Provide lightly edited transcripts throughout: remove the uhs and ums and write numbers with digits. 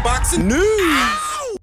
boxing news.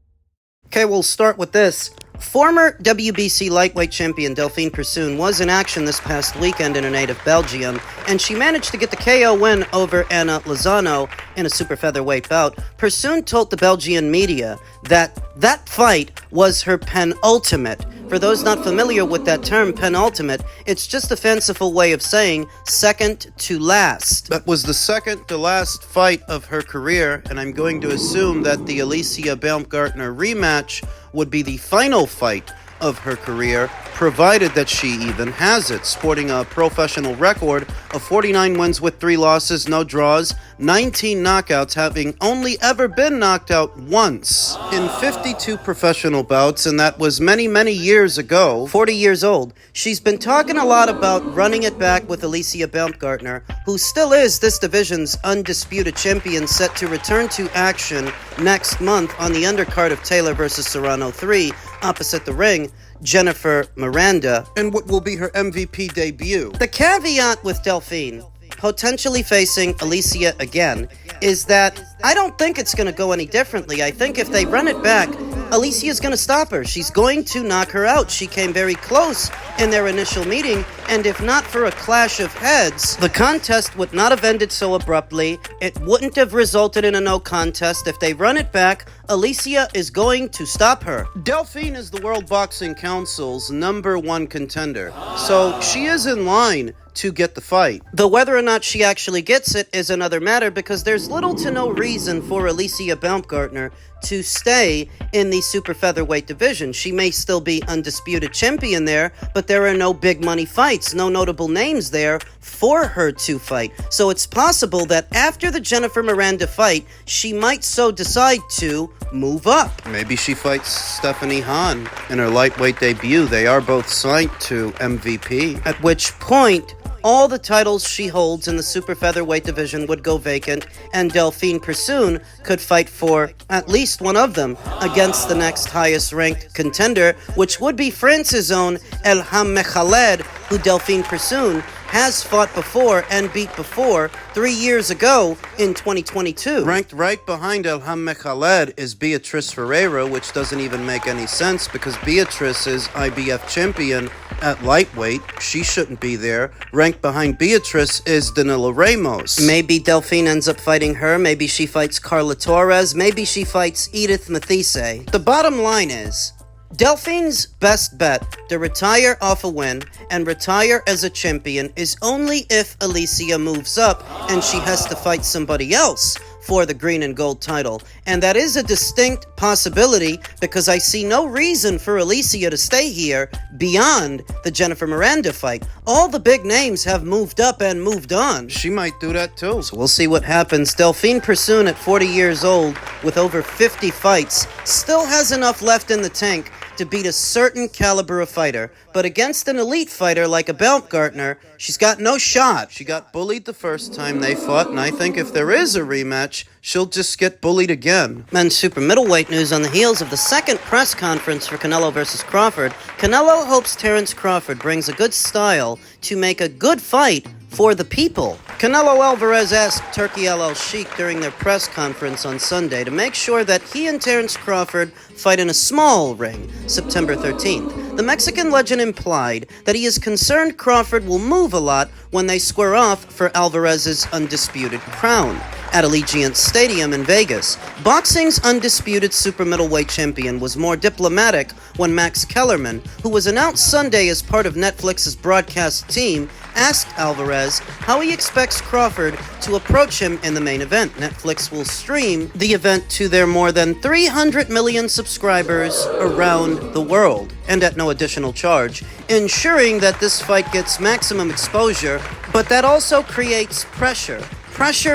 Okay, we'll start with this. Former WBC lightweight champion Delphine Persoon was in action this past weekend in her native Belgium, and she managed to get the KO win over Anna Lozano in a super featherweight bout. Persoon told the Belgian media that fight was her penultimate. For those not familiar with that term, penultimate, it's just a fanciful way of saying second to last. That was the second to last fight of her career, and I'm going to assume that the Alicia Baumgardner rematch would be the final fight of her career, provided that she even has it, sporting a professional record of 49 wins with 3 losses, no draws, 19 knockouts, having only ever been knocked out once in 52 professional bouts, and that was many, many years ago. 40 years old. She's been talking a lot about running it back with Alicia Baumgardner, who still is this division's undisputed champion, set to return to action next month on the undercard of Taylor vs. Serrano 3, opposite the ring, Jennifer Miranda, and what will be her MVP debut. The caveat with Delphine potentially facing Alicia again is that I don't think it's going to go any differently. I think if they run it back, Alicia's going to stop her. She's going to knock her out. She came very close in their initial meeting, and if not for a clash of heads, the contest would not have ended so abruptly. It wouldn't have resulted in a no contest. If they run it back, Alicia is going to stop her. Delphine is the World Boxing Council's #1 contender, so she is in line to get the fight. Though whether or not she actually gets it is another matter, because there's little to no reason for Alicia Baumgardner to stay in the super featherweight division. She may still be undisputed champion there, but there are no big money fights, no notable names there for her to fight. So it's possible that after the Jennifer Miranda fight, she might so decide to move up. Maybe she fights Stephanie Hahn in her lightweight debut. They are both signed to MVP. At which point, all the titles she holds in the super featherweight division would go vacant, and Delphine Persoon could fight for at least one of them against the next highest ranked contender, which would be France's own Elham Mekhaled, who Delphine Persoon has fought before and beat before 3 years ago in 2022. Ranked right behind Elham Mekhaled is Beatrice Ferreira, which doesn't even make any sense because Beatrice is IBF champion at lightweight. She shouldn't be there. Ranked behind Beatrice is Danilo Ramos. Maybe Delphine ends up fighting her. Maybe she fights Carla Torres. Maybe she fights Edith Mathise. The bottom line is, Delphine's best bet to retire off a win and retire as a champion is only if Alicia moves up and she has to fight somebody else for the green and gold title. And that is a distinct possibility, because I see no reason for Alicia to stay here beyond the Jennifer Miranda fight. All the big names have moved up and moved on. She might do that too. So we'll see what happens. Delphine Persoon, at 40 years old with over 50 fights, still has enough left in the tank to beat a certain caliber of fighter, but against an elite fighter like a Baumgardner, she's got no shot. She got bullied the first time they fought, and I think if there is a rematch, she'll just get bullied again. Men's super middleweight news: on the heels of the second press conference for Canelo versus Crawford, Canelo hopes Terence Crawford brings a good style to make a good fight for the people. Canelo Alvarez asked Turki El Sheikh during their press conference on Sunday to make sure that he and Terence Crawford fight in a small ring, September 13th. The Mexican legend implied that he is concerned Crawford will move a lot when they square off for Alvarez's undisputed crown at Allegiant Stadium in Vegas. Boxing's undisputed super middleweight champion was more diplomatic when Max Kellerman, who was announced Sunday as part of Netflix's broadcast team, asked Alvarez how he expects Crawford to approach him in the main event. Netflix will stream the event to their more than 300 million subscribers around the world, and at no additional charge, ensuring that this fight gets maximum exposure, but that also creates pressure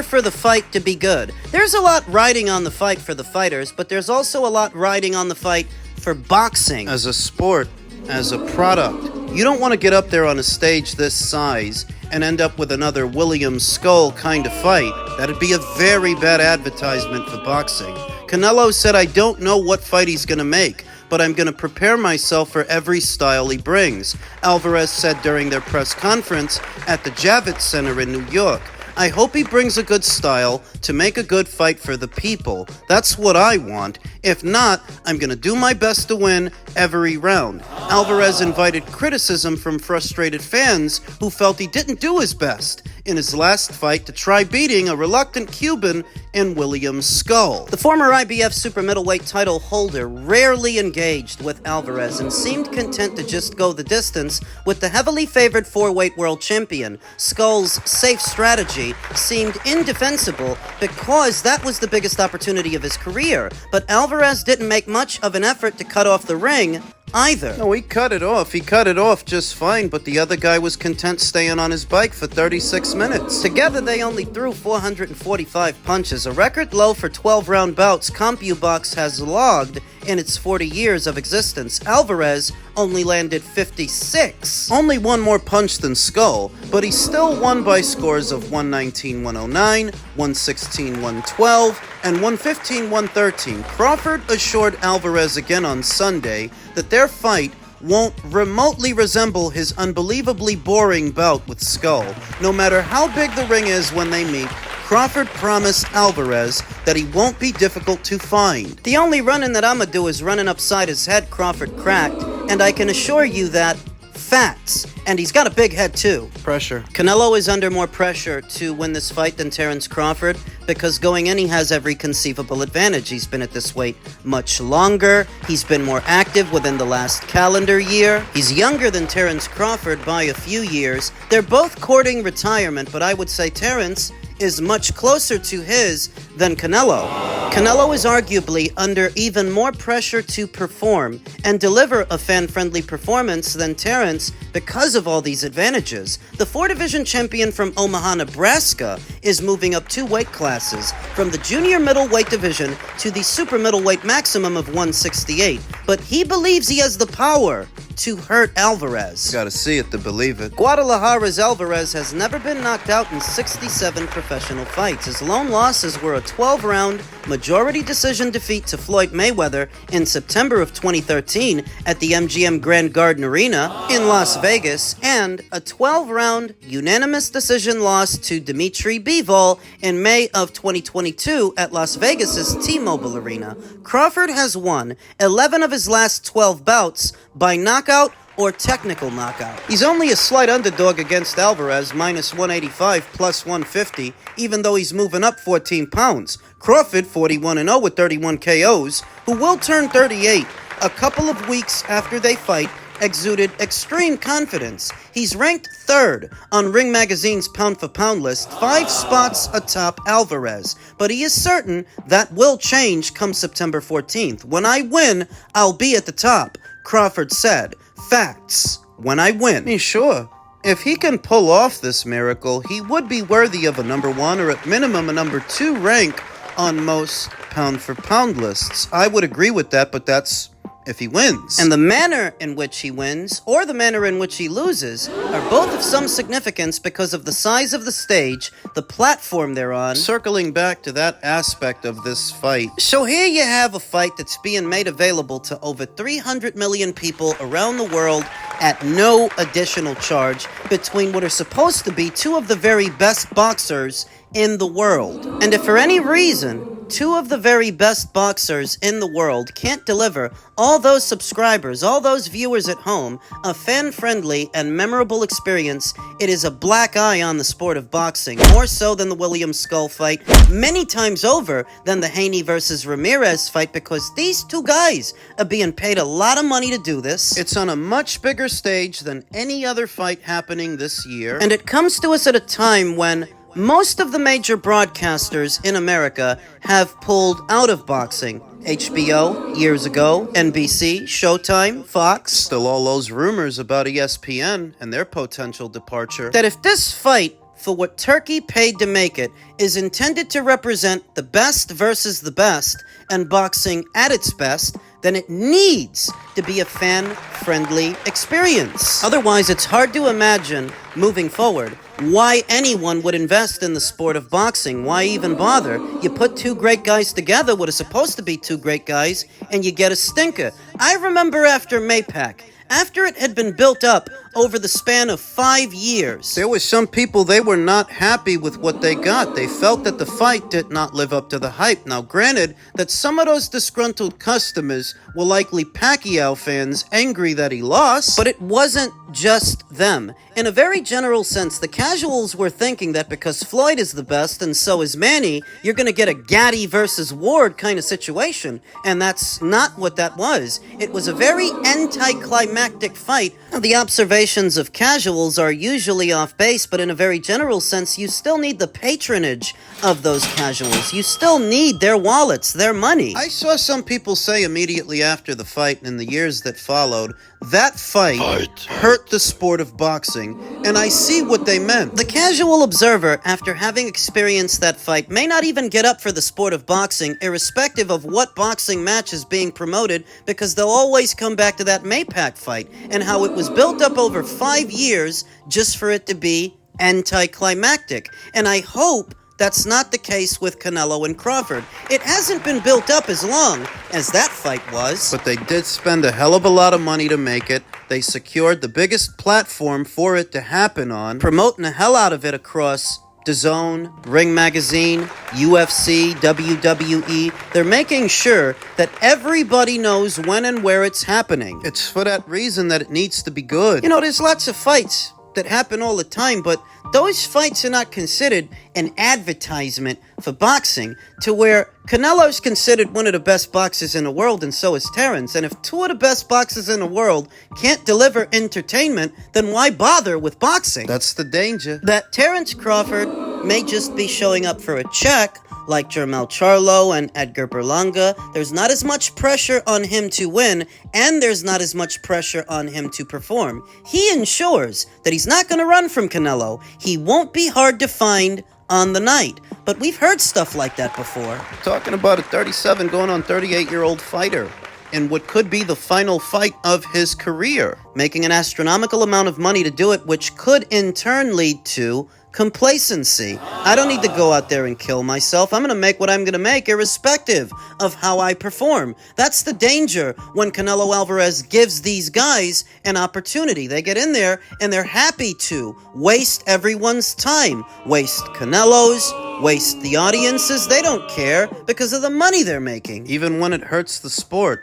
for the fight to be good. There's a lot riding on the fight for the fighters, but there's also a lot riding on the fight for boxing as a sport, as a product. You don't want to get up there on a stage this size and end up with another William Skull kind of fight. That'd be a very bad advertisement for boxing. Canelo said, "I don't know what fight he's going to make, but I'm going to prepare myself for every style he brings." Alvarez said during their press conference at the Javits Center in New York, I hope he brings a good style to make a good fight for the people. That's what I want. If not, I'm gonna do my best to win every round. Alvarez invited criticism from frustrated fans who felt he didn't do his best in his last fight to try beating a reluctant Cuban in William Skull. The former IBF super middleweight title holder rarely engaged with Alvarez and seemed content to just go the distance with the heavily favored four-weight world champion. Skull's safe strategy seemed indefensible because that was the biggest opportunity of his career, but Alvarez didn't make much of an effort to cut off the ring either. No, he cut it off. He cut it off just fine, but the other guy was content staying on his bike for 36 minutes. Together, they only threw 445 punches, a record low for 12-round bouts CompuBox has logged in its 40 years of existence. Alvarez only landed 56. Only one more punch than Skull, but he still won by scores of 119-109, 116-112, and 115-113. Crawford assured Alvarez again on Sunday that their fight won't remotely resemble his unbelievably boring bout with Skull. No matter how big the ring is when they meet, Crawford promised Alvarez that he won't be difficult to find. The only running that I'ma do is running upside his head, Crawford cracked, and I can assure you that facts. And he's got a big head too. Pressure. Canelo is under more pressure to win this fight than Terence Crawford because going in he has every conceivable advantage. He's been at this weight much longer. He's been more active within the last calendar year. He's younger than Terence Crawford by a few years. They're both courting retirement, but I would say Terence is much closer to his than Canelo. Canelo is arguably under even more pressure to perform and deliver a fan-friendly performance than Terence because of all these advantages. The four-division champion from Omaha, Nebraska is moving up 2 weight classes from the junior middleweight division to the super middleweight maximum of 168, but he believes he has the power to hurt Alvarez. Gotta see it to believe it. Guadalajara's Alvarez has never been knocked out in 67 professional fights. His lone losses were a 12-round majority decision defeat to Floyd Mayweather in September of 2013 at the MGM Grand Garden Arena in Las Vegas, and a 12-round unanimous decision loss to Dimitri Bivol in May of 2022 at Las Vegas's T-Mobile Arena. Crawford has won 11 of his last 12 bouts by knockout or technical knockout. He's only a slight underdog against Alvarez, minus 185, plus 150, even though he's moving up 14 pounds. Crawford, 41-0 with 31 KOs, who will turn 38 a couple of weeks after they fight, exuded extreme confidence. He's ranked 3rd on Ring Magazine's pound-for-pound list, 5 spots atop Alvarez. But he is certain that will change come September 14th. When I win, I'll be at the top, Crawford said. Facts. When I win. Sure. If he can pull off this miracle, he would be worthy of a number 1 or at minimum a number 2 rank on most pound-for-pound lists. I would agree with that, but that's if he wins. And the manner in which he wins, or the manner in which he loses, are both of some significance because of the size of the stage, the platform they're on. Circling back to that aspect of this fight. So here you have a fight that's being made available to over 300 million people around the world at no additional charge between what are supposed to be 2 of the very best boxers in the world. And if for any reason 2 of the very best boxers in the world can't deliver all those subscribers, all those viewers at home, a fan-friendly and memorable experience, it is a black eye on the sport of boxing, more so than the William Skull fight, many times over than the Haney versus Ramirez fight, because these 2 guys are being paid a lot of money to do this. It's on a much bigger stage than any other fight happening this year, and it comes to us at a time when most of the major broadcasters in America have pulled out of boxing. HBO, years ago, NBC, Showtime, Fox. Still all those rumors about ESPN and their potential departure. That if this fight, for what Turkey paid to make it, is intended to represent the best versus the best, and boxing at its best, then it needs to be a fan-friendly experience. Otherwise, it's hard to imagine, moving forward, why anyone would invest in the sport of boxing. Why even bother? You put 2 great guys together, what is supposed to be 2 great guys, and you get a stinker. I remember after Maypac, after it had been built up over the span of 5 years. There were some people, they were not happy with what they got. They felt that the fight did not live up to the hype. Now, granted that some of those disgruntled customers were likely Pacquiao fans angry that he lost, but it wasn't just them. In a very general sense, the casuals were thinking that because Floyd is the best and so is Manny, you're going to get a Gaddy versus Ward kind of situation. And that's not what that was. It was a very anticlimactic fight. The observations of casuals are usually off base, but in a very general sense, you still need the patronage of those casuals. You still need their wallets, their money. I saw some people say immediately after the fight and in the years that followed, that fight hurt the sport of boxing, and I see what they meant. The casual observer, after having experienced that fight, may not even get up for the sport of boxing, irrespective of what boxing match is being promoted, because they'll always come back to that Maypac fight, and how it was built up over 5 years just for it to be anticlimactic. And I hope that's not the case with Canelo and Crawford. It hasn't been built up as long as that fight was. But they did spend a hell of a lot of money to make it. They secured the biggest platform for it to happen on, promoting the hell out of it across DAZN, Ring Magazine, UFC, WWE. They're making sure that everybody knows when and where it's happening. It's for that reason that it needs to be good. You know, there's lots of fights that happen all the time, but those fights are not considered an advertisement for boxing, to where Canelo's considered one of the best boxers in the world, and so is Terence. And if two of the best boxers in the world can't deliver entertainment, then why bother with boxing? That's the danger. That Terence Crawford may just be showing up for a check, like Jermell Charlo and Edgar Berlanga. There's not as much pressure on him to win, and there's not as much pressure on him to perform. He ensures that he's not going to run from Canelo. He won't be hard to find on the night. But we've heard stuff like that before. Talking about a 37 going on 38-year-old fighter in what could be the final fight of his career, making an astronomical amount of money to do it, which could in turn lead to complacency. I don't need to go out there and kill myself. I'm going to make what I'm going to make irrespective of how I perform. That's the danger when Canelo Alvarez gives these guys an opportunity. They get in there and they're happy to waste everyone's time. Waste Canelo's, waste the audiences. They don't care because of the money they're making. Even when it hurts the sport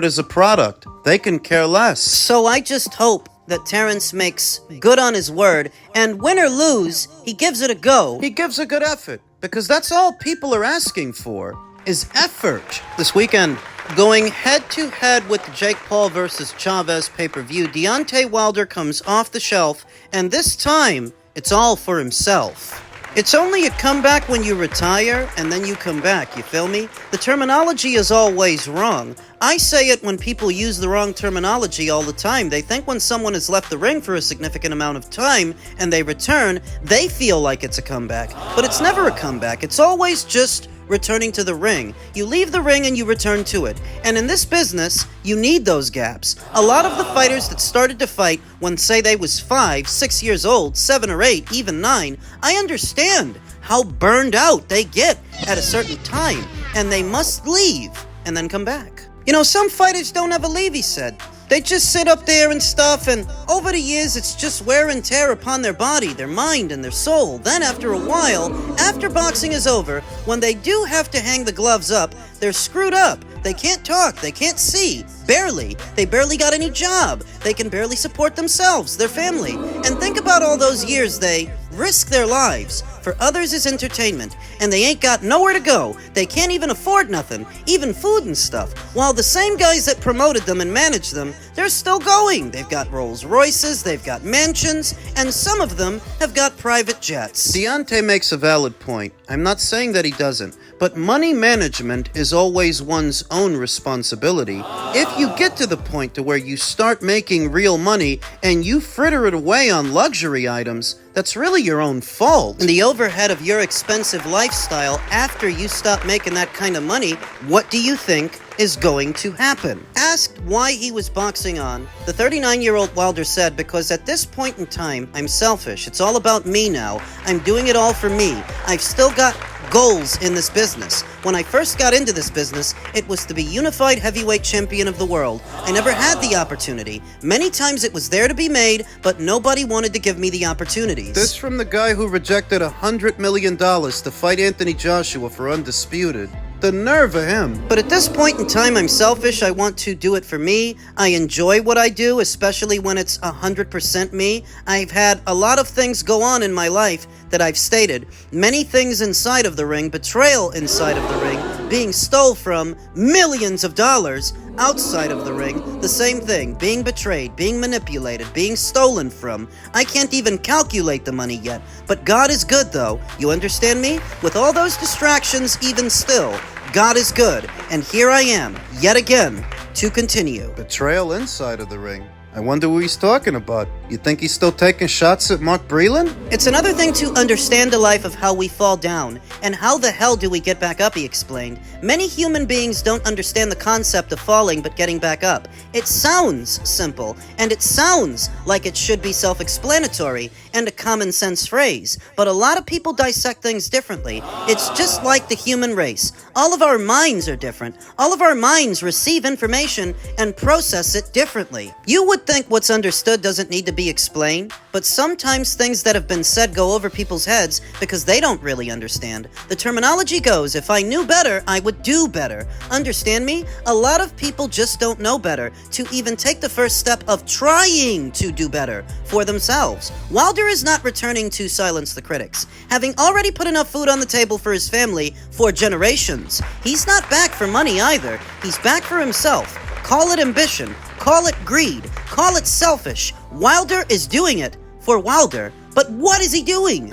is a product. They can care less. So I just hope that Terence makes good on his word, and win or lose, he gives it a go. He gives a good effort, because that's all people are asking for, is effort. This weekend, going head-to-head with the Jake Paul versus Chavez pay-per-view, Deontay Wilder comes off the shelf, and this time, it's all for himself. It's only a comeback when you retire, and then you come back, you feel me? The terminology is always wrong. I say it when people use the wrong terminology all the time. They think when someone has left the ring for a significant amount of time, and they return, they feel like it's a comeback. But it's never a comeback. It's always just returning to the ring. You leave the ring and you return to it. And in this business, you need those gaps. A lot of the fighters that started to fight when, say, they was 5, 6 years old, 7 or 8, even 9, I understand how burned out they get at a certain time, and they must leave and then come back. You know, some fighters don't ever leave, he said. They just sit up there and stuff, and over the years, it's just wear and tear upon their body, their mind, and their soul. Then after a while, after boxing is over, when they do have to hang the gloves up, they're screwed up. They can't talk, they can't see, barely. They barely got any job. They can barely support themselves, their family. And think about all those years they risk their lives for others as entertainment, and they ain't got nowhere to go. They can't even afford nothing, even food and stuff. While the same guys that promoted them and managed them, they're still going. They've got Rolls Royces, they've got mansions, and some of them have got private jets. Deontay makes a valid point. I'm not saying that he doesn't, but money management is always one's own responsibility. If you get to the point to where you start making real money and you fritter it away on luxury items, that's really your own fault. And the overhead of your expensive lifestyle after you stop making that kind of money, what do you think is going to happen? Asked why he was boxing on, the 39-year-old Wilder said, because at this point in time, I'm selfish. It's all about me now. I'm doing it all for me. I've still got goals in this business. When I first got into this business, it was to be unified heavyweight champion of the world. I never had the opportunity. Many times it was there to be made, but nobody wanted to give me the opportunities. This from the guy who rejected $100 million to fight Anthony Joshua for undisputed. The nerve of him. But at this point in time, I'm selfish. I want to do it for me. I enjoy what I do, especially when it's 100% me. I've had a lot of things go on in my life that I've stated. Many things inside of the ring, betrayal inside of the ring, being stole from, millions of dollars outside of the ring, the same thing, being betrayed, being manipulated, being stolen from. I can't even calculate the money yet, but God is good though, you understand me? With all those distractions, even still, God is good, and here I am, yet again, to continue. Betrayal inside of the ring. I wonder who he's talking about. You think he's still taking shots at Mark Breland? It's another thing to understand the life of how we fall down, and how the hell do we get back up, he explained. Many human beings don't understand the concept of falling but getting back up. It sounds simple, and it sounds like it should be self-explanatory and a common sense phrase, but a lot of people dissect things differently. It's just like the human race. All of our minds are different. All of our minds receive information and process it differently. You would think what's understood doesn't need to be explained, but sometimes things that have been said go over people's heads because they don't really understand. The terminology goes, if I knew better, I would do better. Understand me? A lot of people just don't know better to even take the first step of trying to do better for themselves. Wilder is not returning to silence the critics, having already put enough food on the table for his family for generations. He's not back for money either. He's back for himself. Call it ambition, call it greed, call it selfish. Wilder is doing it for Wilder. But what is he doing?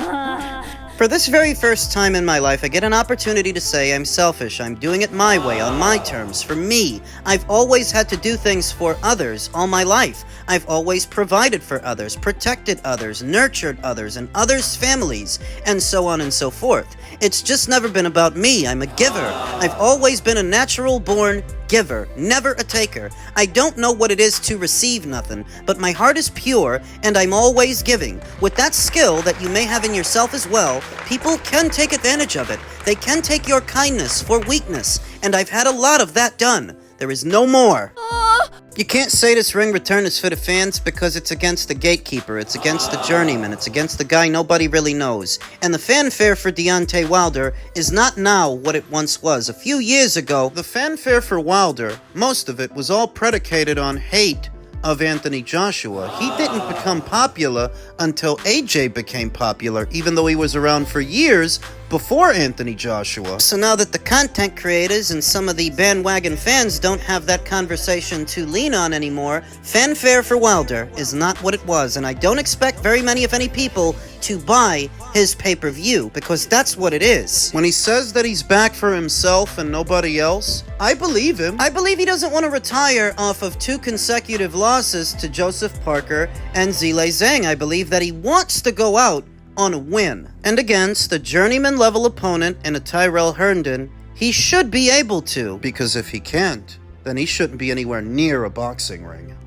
For this very first time in my life, I get an opportunity to say I'm selfish. I'm doing it my way, on my terms, for me. I've always had to do things for others all my life. I've always provided for others, protected others, nurtured others, and others' families, and so on and so forth. It's just never been about me. I'm a giver. I've always been a natural-born giver, never a taker. I don't know what it is to receive nothing, but my heart is pure, and I'm always giving. With that skill that you may have in yourself as well, people can take advantage of it. They can take your kindness for weakness, and I've had a lot of that done. There is no more. You can't say this ring return is for the fans because it's against the gatekeeper, it's against the journeyman, it's against the guy nobody really knows. And the fanfare for Deontay Wilder is not now what it once was. A few years ago, the fanfare for Wilder, most of it was all predicated on hate of Anthony Joshua. He didn't become popular until AJ became popular, even though he was around for years before Anthony Joshua. So now that the content creators and some of the bandwagon fans don't have that conversation to lean on anymore, fanfare for Wilder is not what it was, and I don't expect very many, if any, people to buy his pay-per-view, because that's what it is. When he says that he's back for himself and nobody else, I believe him. I believe he doesn't want to retire off of 2 consecutive losses to Joseph Parker and Zhilei Zhang. I believe that he wants to go out on a win. And against a journeyman-level opponent in a Tyrell Herndon, he should be able to. Because if he can't, then he shouldn't be anywhere near a boxing ring.